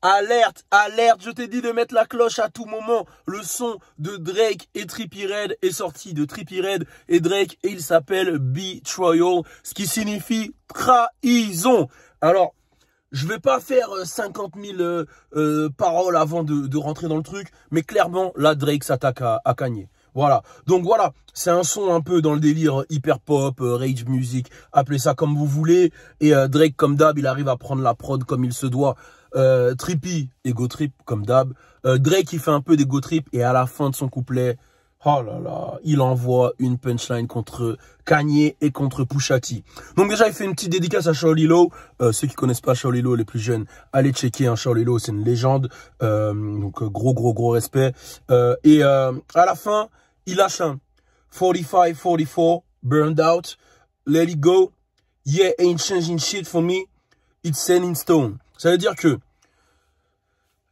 Alerte, alerte, je t'ai dit de mettre la cloche à tout moment. Le son de Drake et Trippie Redd est sorti de Trippie Redd et Drake et il s'appelle Betrayal, ce qui signifie trahison. Alors, je vais pas faire 50 000 paroles avant de rentrer dans le truc, mais clairement, là, Drake s'attaque à Kanye. Voilà, donc voilà, c'est un son un peu dans le délire hyper pop, rage music, appelez ça comme vous voulez. Et Drake, comme d'hab, il arrive à prendre la prod comme il se doit. Trippie, ego trip, comme d'hab. Drake, il fait un peu d'ego trip et à la fin de son couplet, oh là là, il envoie une punchline contre Kanye et contre Pusha T. Donc déjà, il fait une petite dédicace à Shaw Lilo. Ceux qui connaissent pas Shaw Lilo, les plus jeunes, allez checker. Hein, Shaw Lilo, c'est une légende. Donc gros respect. Et à la fin, il lâche un 45-44, burned out, let it go. Yeah, ain't changing shit for me. It's set in stone. Ça veut dire que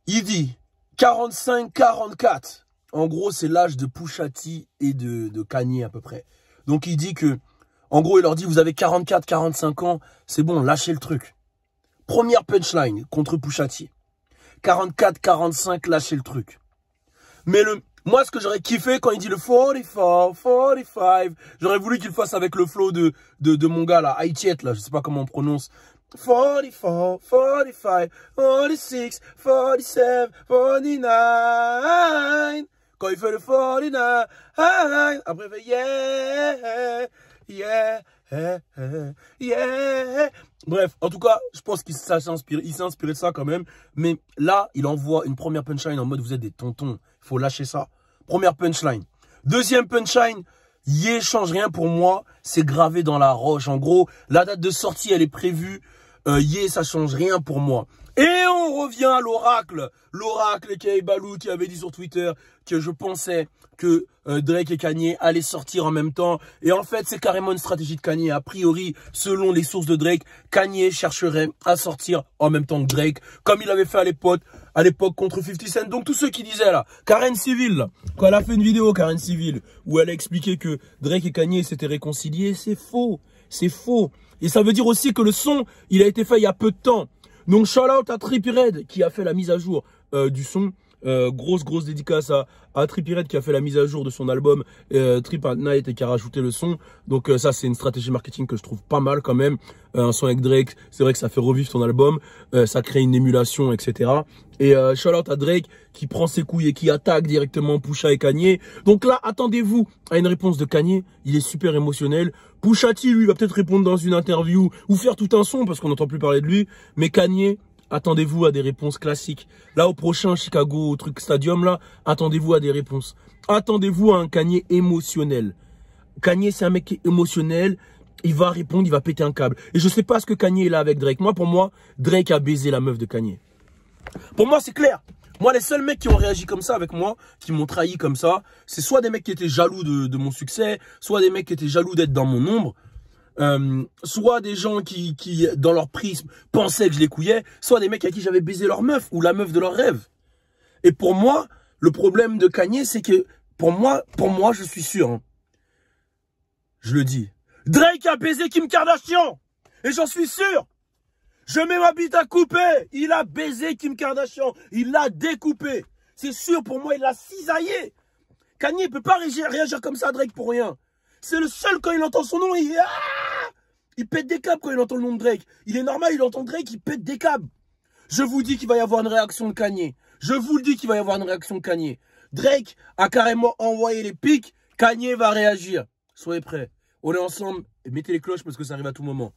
il dit 45-44. En gros, c'est l'âge de Pusha T et de Kanye à peu près. Donc, il dit que, en gros, il leur dit, vous avez 44-45 ans, c'est bon, lâchez le truc. Première punchline contre Pusha T. 44-45, lâchez le truc. Mais moi, ce que j'aurais kiffé quand il dit le 44, 45, j'aurais voulu qu'il fasse avec le flow de mon gars là, Haïtiet là, je sais pas comment on prononce. 44, 45, 46, 47, 49. Quand il fait le 49, après il fait yeah. Bref, en tout cas, je pense qu'il s'est inspiré de ça quand même. Mais là, il envoie une première punchline en mode vous êtes des tontons. Il faut lâcher ça. Première punchline. Deuxième punchline. Yeah, change rien pour moi. C'est gravé dans la roche. En gros, la date de sortie, elle est prévue. Yeah, ça change rien pour moi. Et on revient à l'oracle. L'oracle Kay Balou qui avait dit sur Twitter que je pensais que Drake et Kanye allaient sortir en même temps. Et en fait, c'est carrément une stratégie de Kanye. A priori, selon les sources de Drake, Kanye chercherait à sortir en même temps que Drake, comme il avait fait à l'époque contre 50 Cent. Donc tous ceux qui disaient là, Karen Civil, quand elle a fait une vidéo, Karen Civil, où elle a expliqué que Drake et Kanye s'étaient réconciliés, c'est faux. C'est faux. Et ça veut dire aussi que le son, il a été fait il y a peu de temps. Donc, shout out à Trippie Redd qui a fait la mise à jour du son. Grosse dédicace à Trippie Redd qui a fait la mise à jour de son album Trip at Night et qui a rajouté le son. Donc ça, c'est une stratégie marketing que je trouve pas mal quand même. Un son avec Drake, c'est vrai que ça fait revivre ton album. Ça crée une émulation, etc. Et shout out à Drake qui prend ses couilles et qui attaque directement Pusha et Kanye. Donc là, attendez-vous à une réponse de Kanye. Il est super émotionnel. Pusha T, lui, va peut-être répondre dans une interview ou faire tout un son parce qu'on n'entend plus parler de lui. Mais Kanye, attendez-vous à des réponses classiques. Là, au prochain Chicago truc Stadium, là, attendez-vous à des réponses. Attendez-vous à un Kanye émotionnel. Kanye, c'est un mec qui est émotionnel. Il va répondre, il va péter un câble. Et je sais pas ce que Kanye est là avec Drake. Moi, pour moi, Drake a baisé la meuf de Kanye. Pour moi, c'est clair. Moi, les seuls mecs qui ont réagi comme ça avec moi, qui m'ont trahi comme ça, c'est soit des mecs qui étaient jaloux de mon succès, soit des mecs qui étaient jaloux d'être dans mon ombre, soit des gens qui, dans leur prisme, pensaient que je les couillais, soit des mecs à qui j'avais baisé leur meuf ou la meuf de leur rêve. Et pour moi, le problème de Kanye, c'est que, pour moi, je suis sûr, hein, je le dis, Drake a baisé Kim Kardashian. Et j'en suis sûr. Je mets ma bite à couper. Il a baisé Kim Kardashian. Il l'a découpé. C'est sûr, pour moi, il l'a cisaillé. Kanye ne peut pas réagir comme ça à Drake pour rien. C'est le seul, quand il entend son nom, il pète des câbles quand il entend le nom de Drake. Il est normal, il entend Drake, il pète des câbles. Je vous dis qu'il va y avoir une réaction de Kanye. Je vous le dis qu'il va y avoir une réaction de Kanye. Drake a carrément envoyé les pics. Kanye va réagir. Soyez prêts. On est ensemble. Et mettez les cloches parce que ça arrive à tout moment.